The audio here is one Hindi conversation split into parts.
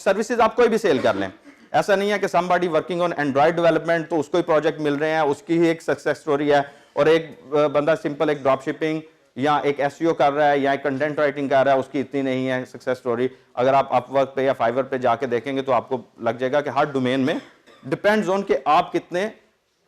सर्विसेज आप कोई भी सेल कर लें, ऐसा नहीं है कि somebody working on Android development तो उसको ही प्रोजेक्ट मिल रहे हैं, उसकी ही एक सक्सेस स्टोरी है, और एक बंदा सिंपल एक ड्रॉप शिपिंग या एक एसईओ कर रहा है या एक कंटेंट राइटिंग कर रहा है, उसकी इतनी नहीं है सक्सेस स्टोरी। अगर आप अपवर्क पे या फाइवर पे जाके देखेंगे तो आपको लग जाएगा कि हर डोमेन में डिपेंड्स ऑन कि आप कितने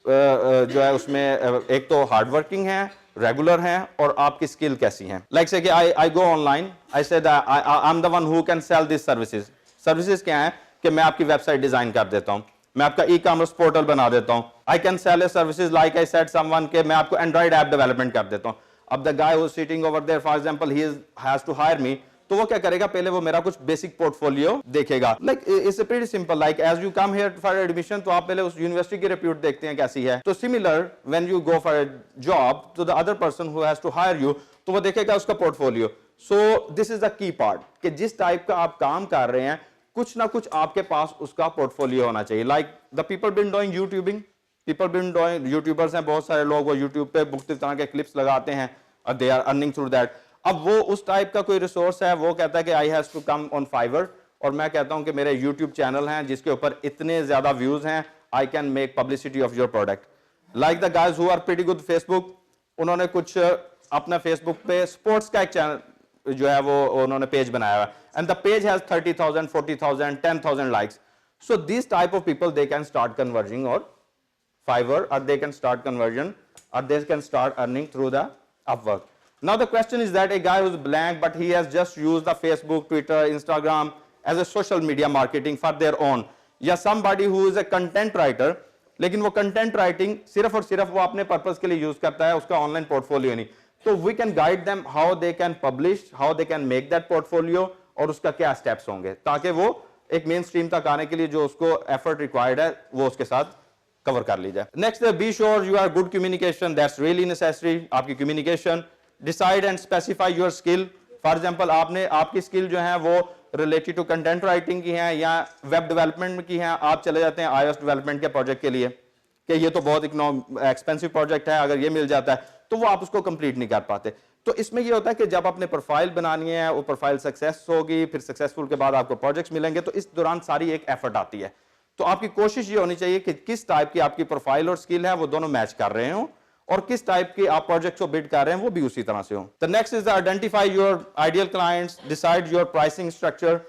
जो है उसमें एक तो हार्ड वर्किंग है, रेगुलर हैं, और आपकी स्किल कैसी है। लाइक से कि I go online, I said I am the one who can sell this services. Services क्या है कि मैं आपकी वेबसाइट डिजाइन कर देता हूं, मैं आपका ई कॉमर्स पोर्टल बना देता हूं। I can sell A services like I said someone के मैं आपको एंड्रॉइड ऐप डेवलपमेंट कर देता हूं। अब the guy who sitting over there for example he has to hire me, तो वो क्या करेगा, पहले वो मेरा कुछ बेसिक पोर्टफोलियो देखेगा। Like it's pretty simple, like as you come here for admission तो आप पहले उस यूनिवर्सिटी की रिप्यूट देखते हैं कैसी है। तो similar when you go for a job to the other person who has to hire you, तो वो देखेगा उसका portfolio. So this is the key part कि जिस टाइप का आप काम कर रहे हैं कुछ ना कुछ आपके पास उसका पोर्टफोलियो होना चाहिए। Like the people been doing YouTubing, people been doing, YouTubers हैं बहुत सारे लोग, वो यूट्यूब पे मुख्तलिफ तरह के क्लिप्स लगाते हैं और they are earning through that. अब वो उस टाइप का कोई रिसोर्स है, वो कहता है कि I have to come on Fiverr, और मैं कहता हूं कि मेरे यूट्यूब चैनल हैं जिसके ऊपर इतने ज्यादा व्यूज हैं, I can make publicity of your product. Like the guys who are pretty good Facebook, उन्होंने कुछ अपना फेसबुक पे स्पोर्ट्स का एक चैनल जो है वो उन्होंने पेज बनाया हुआ, and the page has 30,000 40,000 10,000 likes. So this type of people they can start converging और Fiverr, or they can start conversion, or they can start earning through the Upwork. Now the question is that a guy who's blank but he has just used the Facebook, Twitter, Instagram as a social media marketing for their own, या somebody who is a content writer, लेकिन वो content writing सिर्फ और सिर्फ वो अपने पर्पस के लिए यूज करता है, उसका ऑनलाइन पोर्टफोलियो नहीं। तो we can guide them how they can publish, how they can make that portfolio, और उसका क्या स्टेप्स होंगे ताकि वो एक मेन स्ट्रीम तक आने के लिए जो उसको एफर्ट रिक्वायर्ड है वो उसके साथ कवर कर ली जाए। Next, be sure you are good communication, that's really necessary. आपकी communication, decide and specify your skill. For example आपने आपकी स्किल जो है वो रिलेटेड टू कंटेंट राइटिंग की है या वेब डेवलपमेंट की है, आप चले जाते हैं iOS डेवलपमेंट के प्रोजेक्ट के लिए कि ये तो बहुत एक्सपेंसिव प्रोजेक्ट है, अगर ये मिल जाता है तो वो आप उसको कंप्लीट नहीं कर पाते। तो इसमें ये होता है कि जब आपने प्रोफाइल बनानी है, वो प्रोफाइल सक्सेस होगी, फिर सक्सेसफुल के बाद आपको प्रोजेक्ट्स मिलेंगे, तो इस दौरान सारी एक एफर्ट आती है। तो आपकी कोशिश ये होनी चाहिए कि किस टाइप की आपकी प्रोफाइल और स्किल है वो दोनों मैच कर रहे हो, और किस टाइप की आप प्रोजेक्ट को बिड कर रहे हैं वो भी उसी तरह से हो। The next is identify your ideal clients, decide your pricing structure.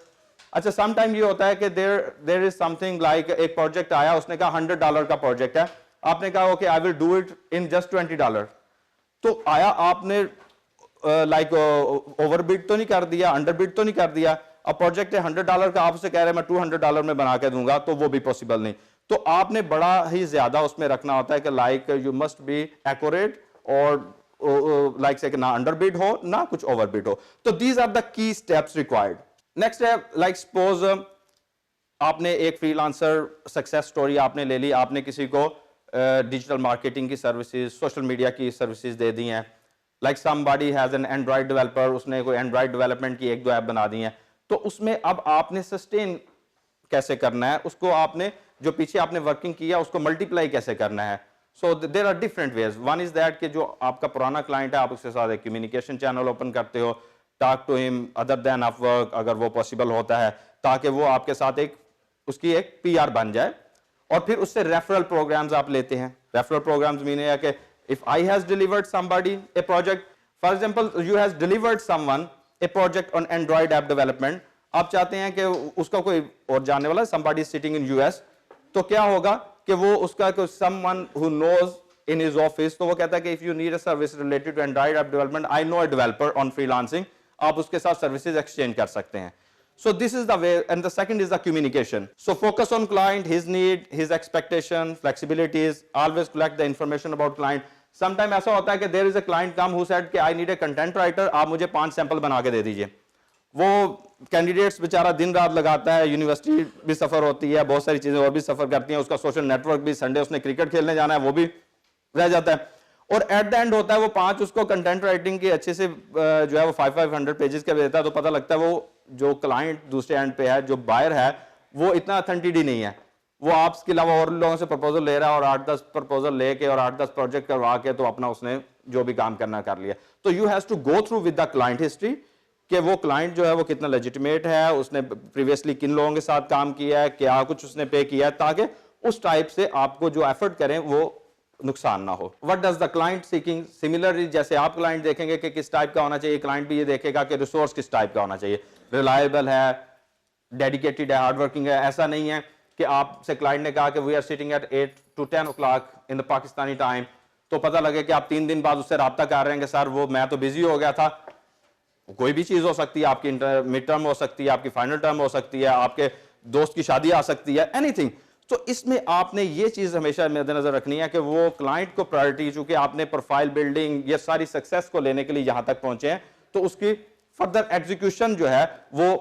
अच्छा, सम टाइम ये होता है कि देयर इज समथिंग लाइक एक प्रोजेक्ट आया, उसने कहा $100 का प्रोजेक्ट है, आपने कहा okay I will do it in just $20। तो आया आपने लाइक ओवरबिड तो नहीं कर दिया, अंडरबिड तो नहीं कर दिया। अब प्रोजेक्ट है $100 का, आपसे कह रहे हैं मैं $200 में बना के दूंगा, तो वो भी पॉसिबल नहीं। तो आपने बड़ा ही ज्यादा उसमें रखना होता है कि like you must be accurate, और लाइक से ना अंडरबिड हो ना कुछ ओवरबिड हो। तो these are the key steps required. Next है लाइक सपोज आपने एक फ्रीलांसर सक्सेस स्टोरी आपने ले ली, आपने किसी को डिजिटल मार्केटिंग की सर्विसेज, सोशल मीडिया की सर्विसेज दे दी हैं। Like somebody has an Android developer, उसने कोई एंड्रॉइड डेवलपमेंट की 1-2 ऐप बना दी हैं। तो उसमें अब आपने सस्टेन कैसे करना है उसको, आपने जो पीछे आपने वर्किंग किया उसको मल्टीप्लाई कैसे करना है। So there are different ways. One is that कि जो आपका पुराना क्लाइंट है आप उसके साथ एक कम्युनिकेशन चैनल ओपन करते हो, talk to him other than Upwork अगर वो पॉसिबल होता है, ताकि वो आपके साथ एक उसकी एक PR बन जाए। और फिर उससे रेफरल प्रोग्राम्स आप लेते हैं। रेफरल प्रोग्राम्स मीन है कि if I has delivered somebody A project, for example you has delivered someone A project on Android app development, आप चाहते हैं कि उसका कोई और जानने वाला, somebody sitting in US, तो क्या होगा कि वो उसका someone who knows in his office, तो वो कहता है कि if you need a service related to Android app development, I know a developer on freelancing, आप उसके साथ सर्विसेज एक्सचेंज कर सकते हैं। So this is the way, and the second is the communication. So focus on client, his need, his expectation, flexibilities, always collect the information about client. Sometime ऐसा होता है कि there is a client come who said कि I need a content writer, आप मुझे 5 सैंपल बना के दे दीजिए। वो कैंडिडेट्स बेचारा दिन रात लगाता है, यूनिवर्सिटी भी सफर होती है, बहुत सारी चीजें और भी सफर करती हैं, उसका सोशल नेटवर्क भी, संडे उसने क्रिकेट खेलने जाना है वो भी रह जाता है, और एट द एंड होता है वो 5 उसको कंटेंट राइटिंग की अच्छे से जो है वो 500 पेजेस का देता है, तो पता लगता है वो जो क्लाइंट दूसरे एंड पे है, जो बायर है, वो इतना ऑथेंटिटी नहीं है, वो आपके अलावा और लोगों से प्रपोजल ले रहा है और 8-10 प्रपोजल लेके और 8-10 प्रोजेक्ट करवा के तो अपना उसने जो भी काम करना कर लिया। तो you have to go through with the client history, कि वो क्लाइंट जो है वो कितना लेजिटिमेट है, उसने प्रीवियसली किन लोगों के साथ काम किया है, क्या कुछ उसने पे किया है, ताकि उस टाइप से आपको जो एफर्ट करें वो नुकसान ना हो। What does the client seeking, similarly जैसे आप क्लाइंट देखेंगे कि किस टाइप का होना चाहिए, क्लाइंट भी ये देखेगा कि रिसोर्स किस टाइप का होना चाहिए, रिलायबल है, डेडिकेटेड है, हार्ड वर्किंग है। ऐसा नहीं है कि आपसे क्लाइंट ने कहा कि we are sitting at 8 to 10 o'clock in the Pakistani time, तो पता लगे कि आप 3 दिन बाद उससे राब्ता कर रहे हैं कि सर वो मैं तो बिजी हो गया था। कोई भी चीज हो सकती है, आपकी मिड टर्म हो सकती है, आपकी फाइनल टर्म हो सकती है, आपके दोस्त की शादी आ सकती है, एनीथिंग। तो इसमें आपने ये चीज हमेशा मद्देनजर रखनी है कि वो क्लाइंट को प्रायोरिटी, चूंकि आपने प्रोफाइल बिल्डिंग ये सारी सक्सेस को लेने के लिए यहां तक पहुंचे हैं, तो उसकी फर्दर एग्जीक्यूशन जो है वो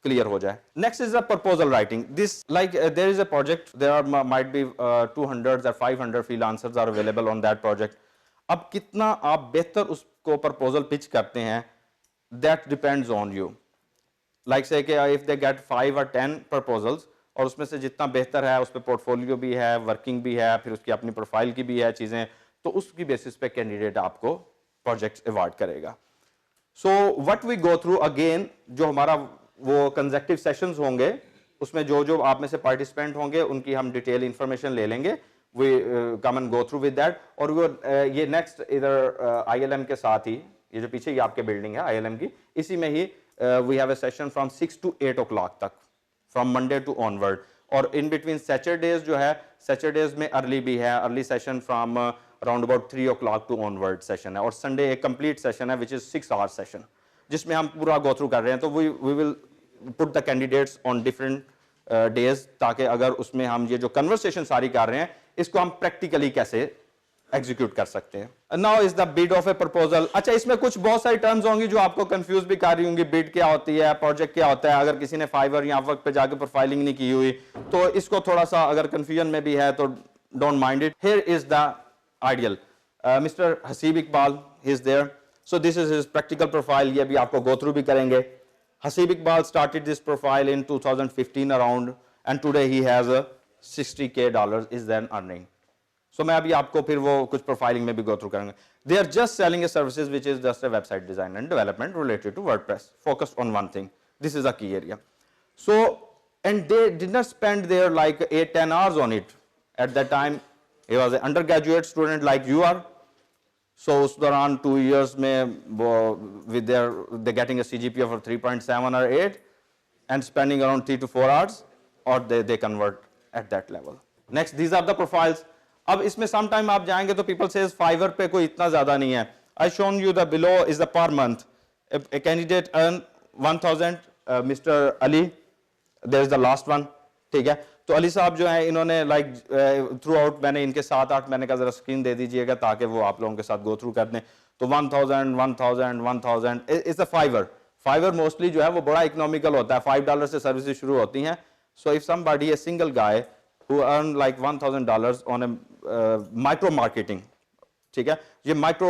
क्लियर हो जाए। Next is a proposal writing. This like there is a project, there are might be 200 or 500 freelancers are available on that project. अब कितना आप बेहतर उसको प्रपोजल पिच करते हैं, that depends on you. Like से कि if they get 5 or 10 proposals, और उसमें से जितना बेहतर है, उस पर पोर्टफोलियो भी है, वर्किंग भी है, फिर उसकी अपनी प्रोफाइल की भी है चीजें, तो उसकी बेसिस पे कैंडिडेट आपको प्रोजेक्ट अवार्ड करेगा। So what we go through again, जो हमारा वो कंसेक्टिव सेशंस होंगे, उसमें जो जो आप में से पार्टिसिपेंट होंगे उनकी हम डिटेल इंफॉर्मेशन ले लेंगे, we come and go through with that. और वो ये नेक्स्ट इधर ILM के साथ ही, ये जो पीछे ये आपके बिल्डिंग है ILM की, इसी में ही we have a session from 6 to 8 o'clock तक, फ्रॉम मंडे टू ऑनवर्ड। और इन बिटवीन सैटरडेज जो है, सैटरडेज में अर्ली भी है, early session from around about 3 o'clock to onward session है, और संडे एक कंप्लीट सेशन है विच इज 6 hour सेशन, जिसमें हम पूरा गो थ्रू कर रहे हैं। तो we will put the candidates on different days, ताकि अगर उसमें हम ये जो कन्वर्सेशन सारी कर रहे हैं इसको हम प्रैक्टिकली कैसे एग्जीक्यूट कर सकते हैं। Now is the bid of A proposal. अच्छा, इसमें कुछ बहुत सारी टर्म्स होंगी जो आपको कंफ्यूज भी कर रही होंगी। बिड क्या होती है, प्रोजेक्ट क्या होता है। अगर किसी ने फाइवर या वर्क पे जाकर प्रोफाइलिंग नहीं की हुई तो इसको थोड़ा सा अगर कंफ्यूजन में भी है तो don't mind it. Here is the ideal, mister Haseeb Iqbal is there, so this is his practical profile, ये भी आपको गो थ्रू भी करेंगे। Haseeb Iqbal started this profile in 2015 around, and today he has a $60K is then earning. So मैं अभी आपको फिर वो कुछ प्रोफाइलिंग में भी गो थ्रू करेंगे। They are just selling a services which is just a website design and development related to WordPress, focused on one thing. This is a key area. So, and they did not spend their like 8-10 hours on it. At that time, he was an undergraduate student like you are. So उस दौरान 2 years में वो with they getting a CGPA of 3.7 or 8 and spending around 3 to 4 hours, or they convert at that level. Next, these are the profiles. अब इसमें sometime आप जाएंगे तो people says Fiverr पे कोई इतना ज़्यादा नहीं है। I shown you the below is the per month. If a candidate earn 1,000, Mr. Ali, there is the last one, ठीक है। तो अली साहब जो है इन्होंने लाइक थ्रू आउट, मैंने इनके 7-8 महीने का जरा स्क्रीन दे दीजिएगा ताकि वो आप लोगों के साथ गो थ्रू कर दें। तो 1,000 इज अ फाइवर मोस्टली जो है वो बड़ा इकोनॉमिकल होता है, $5 से सर्विसेज शुरू होती हैं। So if somebody a single guy who earn like $1,000 on A micro marketing, ठीक है, ये माइक्रो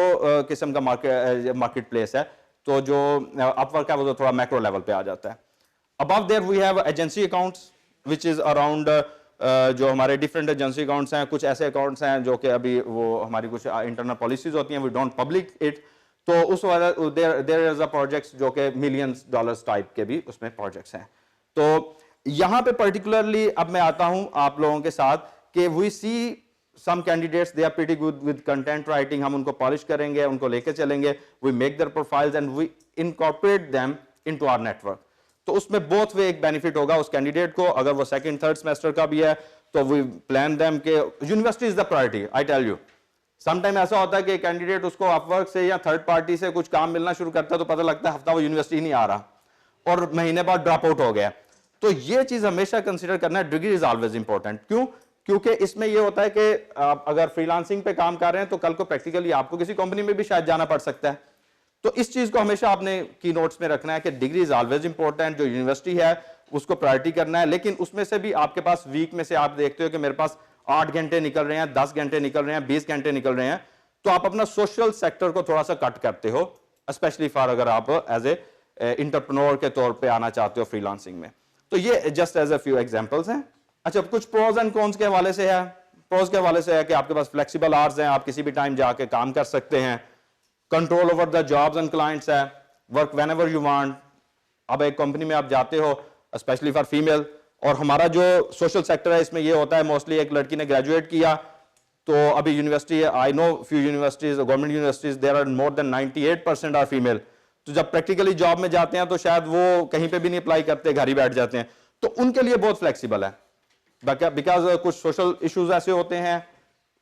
किस्म का मार्केट प्लेस है, तो जो अपवर्क है वो तो थोड़ा मैक्रो लेवल पे आ जाता है। Above there we have agency accounts which is around, जो हमारे डिफरेंट एजेंसी अकाउंट्स हैं, कुछ ऐसे अकाउंट्स हैं जो कि अभी वो हमारी कुछ इंटरनल पॉलिसीज होती हैं, वी डोंट पब्लिक इट, तो उस वजह देयर इज अ प्रोजेक्ट्स जो कि millions dollars टाइप के भी उसमें प्रोजेक्ट्स हैं। तो यहां पे पर्टिकुलरली अब मैं आता हूं आप लोगों के साथ कि we see some candidates, they are pretty good with content writing, हम उनको पॉलिश करेंगे, उनको लेके चलेंगे, we make their profiles and we incorporate them into our network. तो उसमें बोथ वे एक बेनिफिट होगा उस कैंडिडेट को, अगर वो सेकंड थर्ड सेमेस्टर का भी है तो वी प्लान देम के university is the priority. I tell you, sometime ऐसा होता है कि कैंडिडेट उसको अपवर्क से या थर्ड पार्टी से कुछ काम मिलना शुरू करता है तो पता लगता है हफ्ता वो यूनिवर्सिटी नहीं आ रहा और महीने बाद ड्रॉप आउट हो गया। तो ये चीज हमेशा कंसिडर करना है, डिग्री इज ऑलवेज इंपॉर्टेंट। क्यों? क्योंकि इसमें यह होता है कि आप अगर फ्रीलांसिंग पे काम कर रहे हैं तो कल को प्रैक्टिकली आपको किसी कंपनी में भी शायद जाना पड़ सकता है। तो इस चीज को हमेशा आपने की नोट्स में रखना है कि डिग्री इज ऑलवेज इंपॉर्टेंट, जो यूनिवर्सिटी है उसको प्रायोरिटी करना है। लेकिन उसमें से भी आपके पास वीक में से आप देखते हो कि मेरे पास 8 घंटे निकल रहे हैं, 10 घंटे निकल रहे हैं, 20 घंटे निकल रहे हैं, तो आप अपना सोशल सेक्टर को थोड़ा सा कट करते हो, स्पेशली फॉर अगर आप एज ए इंटरप्रेन्योर के तौर पे आना चाहते हो फ्रीलांसिंग में। तो ये just as a few examples हैं। अच्छा, कुछ प्रोज एंड कॉन्स के हवाले से है। प्रोज के हवाले से है कि आपके पास फ्लेक्सिबल आवर्स हैं, आप किसी भी टाइम जाके काम कर सकते हैं, control over the jobs and clients है, work whenever you want. अब एक कंपनी में आप जाते हो स्पेशली फॉर फीमेल, और हमारा जो सोशल सेक्टर है इसमें ये होता है मोस्टली एक लड़की ने ग्रेजुएट किया तो अभी university, I know few universities, government universities, there are more than 98% are female. तो जब प्रैक्टिकली जॉब में जाते हैं तो शायद वो कहीं पे भी नहीं अप्लाई करते, घर ही बैठ जाते हैं। तो उनके लिए बहुत फ्लेक्सिबल है, बिकॉज कुछ सोशल इश्यूज ऐसे होते हैं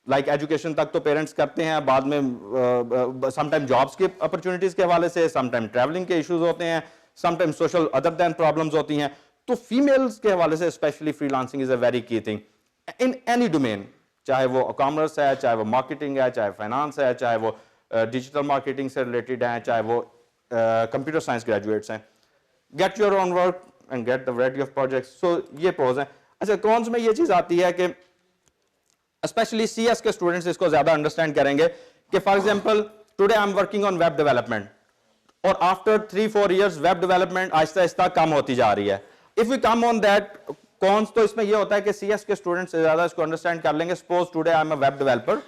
लाइक एजुकेशन तक तो पेरेंट्स करते हैं, बाद में समटाइम जॉब्स की अपॉर्चुनिटीज के हवाले से, समटाइम ट्रैवलिंग के इश्यूज होते हैं, sometime social other than problems होती हैं। तो फीमेल्स के हवाले से specially freelancing is a very key thing in any domain, चाहे वो कॉमर्स है, चाहे वो मार्केटिंग है, चाहे फाइनेंस है, चाहे वो डिजिटल मार्केटिंग से रिलेटेड है, चाहे वो कंप्यूटर साइंस ग्रेजुएट्स हैं। Get your own work and get the variety of projects. So ये प्रोज हैं। अच्छा, कॉन्स में ये चीज आती है कि स्पेशली सीएस के स्टूडेंट्स इसको ज्यादा अंडरस्टैंड करेंगे कि for example today I am working on web development, और आफ्टर 3-4 इयर्स वेब डेवलपमेंट आहिस्ता आहिस्ता कम होती जा रही है। If we come on that cons, तो इसमें यह होता है कि सीएस के स्टूडेंट्स ज्यादा इसको अंडरस्टैंड कर लेंगे। Suppose today I am a web developer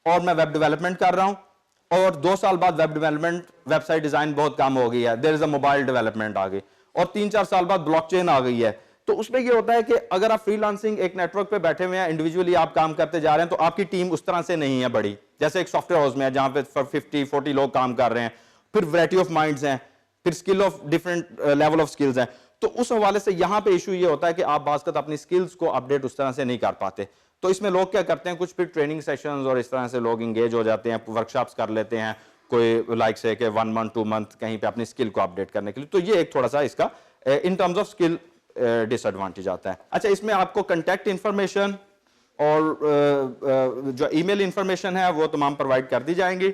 और मैं वेब डेवलपमेंट कर रहा हूं, और 2 साल बाद वेब डेवलपमेंट, वेबसाइट डिजाइन बहुत कम हो गई है, there is a mobile development आ गई, और 3-4 साल बाद ब्लॉकचेन आ गई है। तो उसमें यह होता है कि अगर आप फ्रीलांसिंग एक नेटवर्क पे बैठे हुए हैं, इंडिविजुअली आप काम करते जा रहे हैं, तो आपकी टीम उस तरह से नहीं है बड़ी, जैसे एक सॉफ्टवेयर हाउस में है जहां पे 50-40 लोग काम कर रहे हैं, फिर वैरायटी ऑफ माइंड्स हैं, फिर skill of different level of skills हैं। तो उस हवाले से यहां पे इशू ये होता है कि आप बाज़ अपनी स्किल्स को अपडेट उस तरह से नहीं कर पाते। तो इसमें लोग क्या करते हैं, कुछ फिर ट्रेनिंग सेशंस और इस तरह से लोग इंगेज हो जाते हैं, वर्कशॉप्स कर लेते हैं, कोई लाइक से कि 1 मंथ 2 मंथ कहीं पे अपनी स्किल को अपडेट करने के लिए। तो ये एक थोड़ा सा इसका in terms of skill disadvantage आता है। अच्छा, इसमें आपको कंटेक्ट इंफॉर्मेशन और जो ईमेल इंफॉर्मेशन है वो तमाम प्रोवाइड कर दी जाएंगी,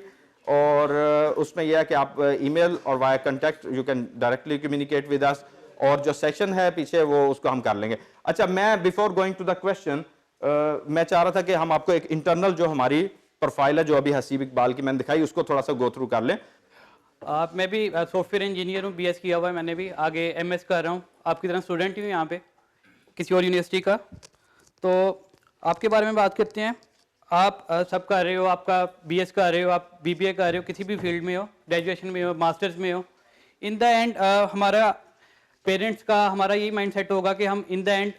और उसमें यह है कि आप ईमेल और via contact you can directly communicate with us, और जो सेशन है पीछे वो उसको हम कर लेंगे। अच्छा, मैं before going to the question मैं चाह रहा था कि हम आपको एक इंटरनल जो हमारी प्रोफाइल है जो अभी हसीब इकबाल की मैंने दिखाई, उसको थोड़ा सा गो थ्रू कर लें। मैं भी सॉफ्टवेयर इंजीनियर हूँ, बीएस किया हुआ है मैंने भी, आगे एमएस कर रहा हूँ, आपकी तरह स्टूडेंट ही हूँ यहाँ पे किसी और यूनिवर्सिटी का। तो आपके बारे में बात करते हैं। आप सब कर रहे हो, आपका बीएस कर रहे हो, आप बीबीए कर रहे हो, किसी भी फील्ड में हो, ग्रेजुएशन में हो, मास्टर्स में हो, इन द एंड हमारा पेरेंट्स का हमारा यही माइंडसेट होगा कि हम इन द एंड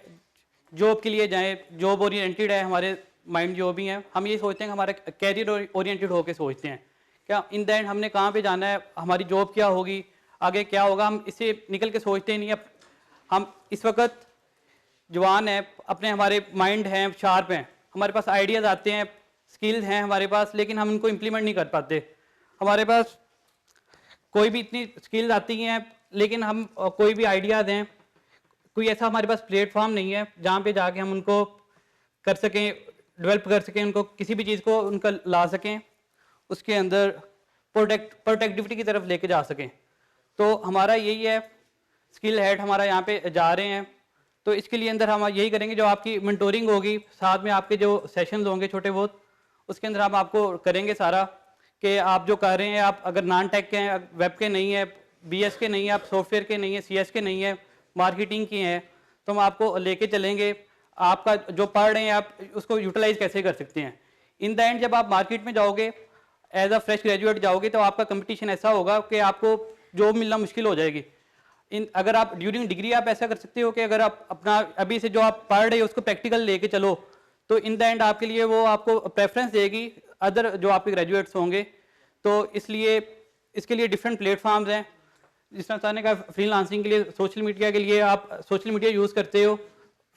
जॉब के लिए जाएं, जॉब ओरिएंटेड है हमारे माइंड जो भी हैं, हम ये सोचते हैं कि हमारा कैरियर ओरिएंटेड होकर सोचते हैं क्या इन द एंड हमने कहाँ पे जाना है, हमारी जॉब क्या होगी, आगे क्या होगा, हम इससे निकल के सोचते ही नहीं। अब हम इस वक्त जवान हैं, अपने हमारे माइंड हैं, शार्प हैं, हमारे पास आइडियाज़ आते हैं, स्किल्स हैं हमारे पास, लेकिन हम उनको इम्प्लीमेंट नहीं कर पाते। हमारे पास कोई भी इतनी स्किल्स आती हैं, लेकिन हम कोई भी आइडियाज़ हैं, कोई ऐसा हमारे पास प्लेटफॉर्म नहीं है जहाँ पे जाके हम उनको कर सकें, डेवलप कर सकें, उनको किसी भी चीज़ को उनका ला सकें, उसके अंदर प्रोडक्टिविटी की तरफ लेके जा सकें। तो हमारा यही है, स्किल हेड हमारा यहाँ पे जा रहे हैं, तो इसके लिए अंदर हम यही करेंगे, जो आपकी मेंटोरिंग होगी, साथ में आपके जो सेशंस होंगे छोटे बहुत, उसके अंदर हम आपको करेंगे सारा कि आप जो कर रहे हैं, आप अगर नॉन टेक के हैं, वेब के नहीं है, बीएस के नहीं है, आप सॉफ्टवेयर के नहीं है, सीएस के नहीं है, मार्केटिंग की हैं, तो हम आपको लेके चलेंगे, आपका जो पढ़ रहे हैं आप उसको यूटिलाइज कैसे कर सकते हैं। इन द एंड जब आप मार्केट में जाओगे, एज अ फ्रेश ग्रेजुएट जाओगे, तो आपका कंपटीशन ऐसा होगा कि आपको जॉब मिलना मुश्किल हो जाएगी। अगर आप ड्यूरिंग डिग्री आप ऐसा कर सकते हो कि अगर आप अपना अभी से जो आप पढ़ रहे हो उसको प्रैक्टिकल लेके चलो, तो इन द एंड आपके लिए वो आपको प्रेफरेंस देगी अदर जो आपके ग्रेजुएट्स होंगे। तो इसलिए इसके लिए डिफरेंट प्लेटफॉर्म्स हैं, जिस तरह ने कहा फ्रीलांसिंग के लिए, सोशल मीडिया के लिए आप सोशल मीडिया यूज़ करते हो,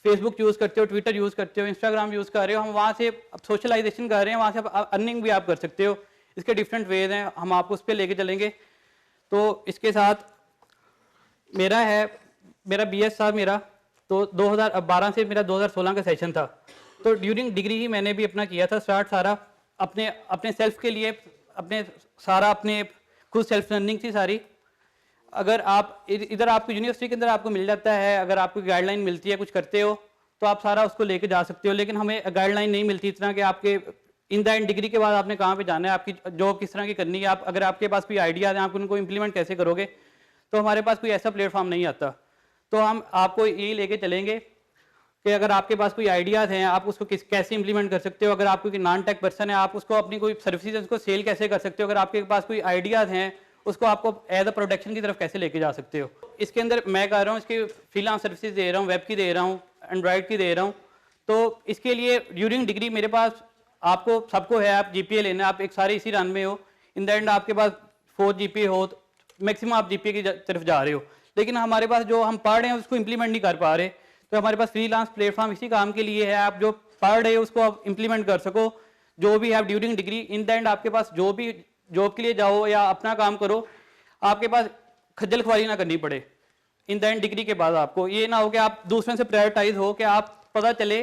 फेसबुक यूज़ करते हो, ट्विटर यूज़ करते हो, इंस्टाग्राम यूज़ कर रहे हो, हम वहाँ से सोशलाइजेशन कर रहे हैं, वहाँ से अर्निंग भी आप कर सकते हो। इसके डिफरेंट वेज हैं, हम आपको उस पर लेके चलेंगे। तो इसके साथ मेरा बीएस था मेरा, तो 2012 से मेरा 2016 का सेशन था। तो ड्यूरिंग डिग्री ही मैंने भी अपना किया था स्टार्ट सारा अपने सेल्फ के लिए, अपने खुद सेल्फ लर्निंग थी सारी। अगर आप इधर आपको यूनिवर्सिटी के अंदर आपको मिल जाता है, अगर आपको गाइडलाइन मिलती है, कुछ करते हो तो आप सारा उसको लेके जा सकते हो, लेकिन हमें गाइडलाइन नहीं मिलती इतना कि आपके इन द एंड डिग्री के बाद आपने कहाँ पे जाना है, आपकी जॉब किस तरह की करनी है, आप अगर आपके पास कोई आइडियाज़ हैं, आप उनको इम्प्लीमेंट कैसे करोगे, तो हमारे पास कोई ऐसा प्लेटफॉर्म नहीं आता। तो हम आपको यही लेके चलेंगे कि अगर आपके पास कोई आइडियाज़ हैं, आप उसको कैसे इंप्लीमेंट कर सकते हो, अगर आप कोई नॉन टेक पर्सन है, आप उसको अपनी कोई सर्विसेज उसको सेल कैसे कर सकते हो, अगर आपके पास कोई आइडियाज़ हैं उसको आपको एज अ प्रोडक्शन की तरफ कैसे लेके जा सकते हो। इसके अंदर मैं कर रहा हूँ, इसकी फ्रीलांस सर्विसेज दे रहा हूँ, वेब की दे रहा हूँ, एंड्रॉयड की दे रहा हूँ। तो इसके लिए ड्यूरिंग डिग्री मेरे पास आपको सबको है, आप जीपीए लेना, आप एक सारे इसी रन में हो, इन द एंड आपके पास 4 जीपीए हो, मैक्सिमम आप जीपीए की तरफ जा रहे हो। लेकिन हमारे पास जो हम पढ़ रहे हैं उसको इम्प्लीमेंट नहीं कर पा रहे, तो हमारे पास फ्रीलांस प्लेटफॉर्म इसी काम के लिए है। आप जो पढ़ रहे हो उसको आप इम्प्लीमेंट कर सको, जो भी है during degree, in the end आपके पास जो भी जॉब के लिए जाओ या अपना काम करो, आपके पास खज्जल खुआरी ना करनी पड़े। इन द एंड डिग्री के बाद आपको ये ना हो कि आप दूसरों से प्रायोरिटाइज हो, कि आप पता चले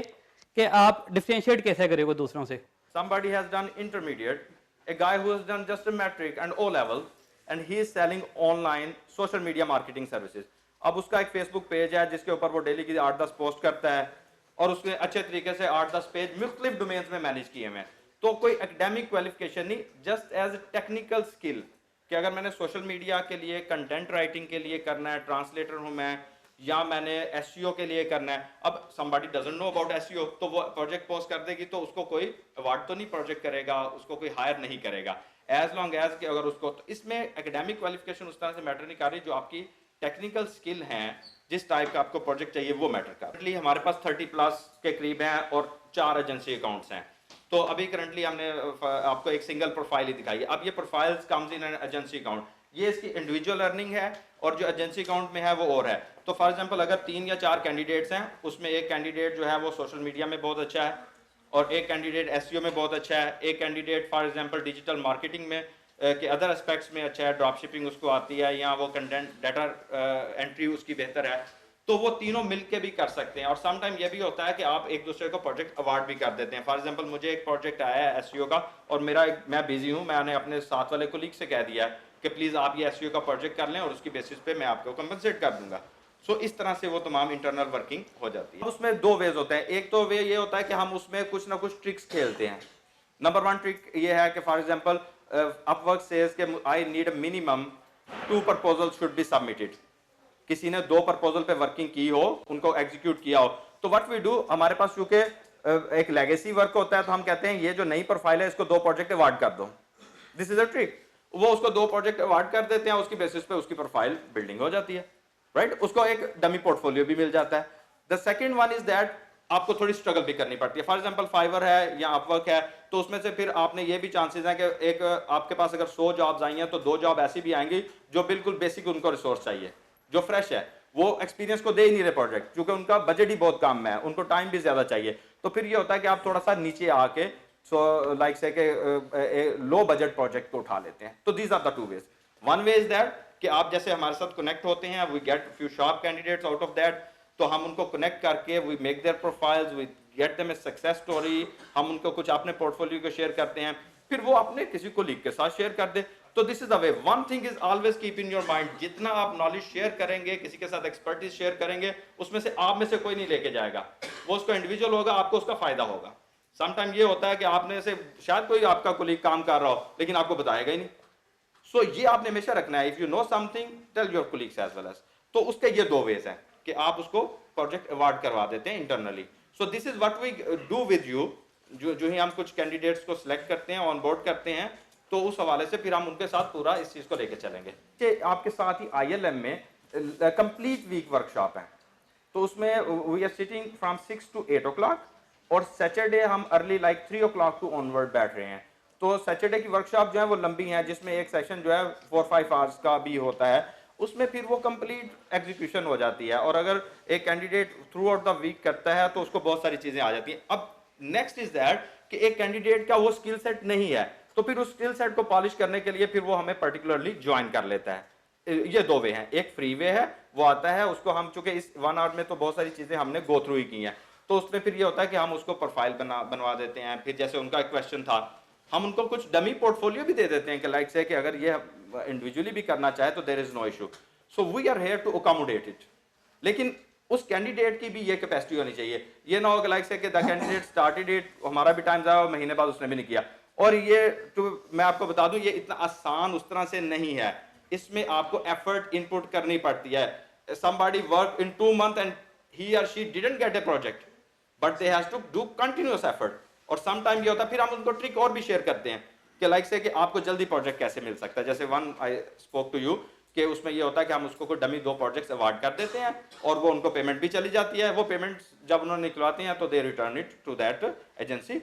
कि आप डिफरेंशिएट कैसे करें वो दूसरों से। Somebody has done intermediate, a guy who has done just a metric and O level, and he is selling online social media marketing services. अब उसका एक फेसबुक पेज है जिसके ऊपर वो डेली की 8-10 पोस्ट करता है, और उसने अच्छे तरीके से 8-10 पेज मुख्तलिफ डोमेन्स में मैनेज किए हुए हैं। तो कोई एकेडमिक क्वालिफिकेशन नहीं, जस्ट एज टेक्निकल स्किल, कि अगर मैंने सोशल मीडिया के लिए कंटेंट राइटिंग के लिए करना है, ट्रांसलेटर हूं मैं, या मैंने एसईओ के लिए करना है। अब somebody doesn't know about SEO, तो वो प्रोजेक्ट पोस्ट कर देगी तो उसको कोई अवार्ड तो नहीं प्रोजेक्ट करेगा, उसको कोई हायर नहीं करेगा, एज लॉन्ग एज कि अगर उसको, तो इसमें एकेडमिक क्वालिफिकेशन उस तरह से मैटर नहीं कर रही, जो आपकी टेक्निकल स्किल हैं, जिस टाइप का आपको प्रोजेक्ट चाहिए वो मैटर कर रही है। हमारे पास 30+ के करीब हैं और 4 एजेंसी अकाउंट्स हैं। तो अभी करंटली हमने आपको एक सिंगल प्रोफाइल ही दिखाई है। अब ये profiles comes in agency account, ये इसकी इंडिविजुअल अर्निंग है, और जो एजेंसी अकाउंट में है वो और है। तो फॉर एग्जांपल अगर 3 या 4 कैंडिडेट्स हैं, उसमें एक कैंडिडेट जो है वो सोशल मीडिया में बहुत अच्छा है, और एक कैंडिडेट एसईओ में बहुत अच्छा है, एक candidate for example digital marketing में के अदर एस्पेक्ट्स में अच्छा है, ड्रॉप शिपिंग उसको आती है, या वो कंटेंट डाटा एंट्री उसकी बेहतर है, तो वो तीनों मिलके भी कर सकते हैं। और सम टाइम ये भी होता है कि आप एक दूसरे को प्रोजेक्ट अवार्ड भी कर देते हैं। फॉर एग्जांपल मुझे एक प्रोजेक्ट आया है एसईओ का, और मैं बिजी हूँ, मैंने अपने साथ वाले कोलीग से कह दिया है कि प्लीज आप ये एसईओ का प्रोजेक्ट कर लें और उसकी बेसिस पे मैं आपको कंपनसेट कर दूंगा। सो इस तरह से वो तमाम इंटरनल वर्किंग हो जाती है। उसमें 2 वेज होते हैं। एक तो वे ये होता है कि हम उसमें कुछ ना कुछ ट्रिक्स खेलते हैं। नंबर 1 ट्रिक ये है कि फॉर एग्जांपल अपवर्क सेज के I need minimum 2 proposal should be submitted. किसी ने 2 प्रपोजल पे वर्किंग की हो, उनको एग्जीक्यूट किया हो, तो व्हाट वी डू, हमारे पास चूंकि एक लेगेसी वर्क होता है, तो हम कहते हैं ये जो नई प्रोफाइल है इसको 2 प्रोजेक्ट अवार्ड कर दो। This is a trick. वो उसको 2 प्रोजेक्ट अवार्ड कर देते हैं, उसकी बेसिस पे उसकी प्रोफाइल बिल्डिंग हो जाती है, राइट? उसको एक डमी पोर्टफोलियो भी मिल जाता है। The second one is that आपको थोड़ी स्ट्रगल भी करनी पड़ती है। फॉर एग्जांपल फाइवर है या अपवर्क है, तो उसमें से फिर आपने ये भी चांसेस हैं कि एक आपके पास अगर 100 जॉब्स आई हैं तो 2 जॉब ऐसी भी आएंगी जो बिल्कुल बेसिक उनको रिसोर्स चाहिए, जो फ्रेश है, वो एक्सपीरियंस को दे ही नहीं रहे प्रोजेक्ट, क्योंकि उनका बजट ही बहुत कम है, उनको टाइम भी ज्यादा चाहिए। तो फिर ये होता है कि आप थोड़ा सा नीचे आके लाइक से लो बजट प्रोजेक्ट को उठा लेते हैं। तो these are the 2 ways. One way is that कि आप जैसे हमारे साथ कनेक्ट होते हैं, we get few sharp candidates out of that, तो हम उनको कनेक्ट करके we make their profiles, we get them a success story, हम उनको कुछ अपने पोर्टफोलियो को शेयर करते हैं, फिर वो अपने किसी को लीग के साथ शेयर कर दे। तो this is the way. One thing is always keep in your mind, जितना आप नॉलेज शेयर करेंगे, किसी के साथ एक्सपर्टीज शेयर करेंगे, उसमें से आप में से कोई नहीं लेके जाएगा, वो उसको इंडिविजुअल होगा, आपको उसका फायदा होगा। समटाइम ये होता है कि आपने से शायद कोई आपका कोलीग काम कर रहा हो लेकिन आपको बताएगा ही नहीं। सो ये आपने हमेशा रखना है, if you know something tell your colleagues as well as. तो उसके ये 2 वेज हैं कि आप उसको प्रोजेक्ट अवार्ड करवा देते हैं internally. So this is what we do with you. जो ही हम कुछ कैंडिडेट्स को सिलेक्ट करते हैं, ऑन बोर्ड करते हैं, तो उस हवाले से फिर हम उनके साथ पूरा इस चीज को लेकर चलेंगे कि आपके साथ ही ILM में कंप्लीट वीक वर्कशॉप है। तो उसमें we are sitting from 6 to 8 o'clock, और सैटरडे हम early like 3 o'clock to onward बैठ रहे हैं। तो सैटरडे की वर्कशॉप जो है वो लंबी है, जिसमें एक सेशन जो है 4-5 आवर्स का भी होता है, उसमें फिर वो कंप्लीट एग्जीक्यूशन हो जाती है। और अगर एक candidate throughout the week करता है तो उसको बहुत सारी चीजें आ जाती हैं। अब नेक्स्ट इज दैट कि एक कैंडिडेट का वो स्किल सेट नहीं है, तो फिर उस स्किल सेट को पॉलिश करने के लिए फिर वो हमें पर्टिकुलरली ज्वाइन कर लेता है। ये 2 वे हैं। एक फ्री वे है, वो आता है, उसको हम चूंकि इस 1 आवर में तो बहुत सारी चीजें हमने गो थ्रू ही की हैं, तो उसमें फिर ये होता है कि हम उसको प्रोफाइल बनवा देते हैं। फिर जैसे उनका एक क्वेश्चन था, हम उनको कुछ डमी पोर्टफोलियो भी दे देते हैं कि लाइक से कि अगर ये इंडिविजुअली भी करना चाहे तो there is no issue. So we are here to accommodate it. लेकिन उस कैंडिडेट की भी ये कैपेसिटी होनी चाहिए। ये ना हो कि लाइक से कि द कैंडिडेट स्टार्टेड इट, हमारा भी टाइम जाए और महीने बाद उसने भी नहीं किया। और ये तो मैं आपको बता दूं, ये इतना आसान उस तरह से नहीं है, इसमें आपको एफर्ट इनपुट करनी पड़ती है। somebody worked in 2 months and he or she didn't get a project, but they has to do continuous effort। और समटाइम ये होता है, फिर हम उनको ट्रिक और भी शेयर करते हैं कि लाइक से कि आपको जल्दी प्रोजेक्ट कैसे मिल सकता है। जैसे when I spoke to you कि उसमें ये होता है कि हम उसको कोई डमी 2 प्रोजेक्ट्स अवार्ड कर देते हैं और वो उनको पेमेंट भी चली जाती है। वो पेमेंट जब उन्होंने निकलवाते हैं तो they return it to that agency.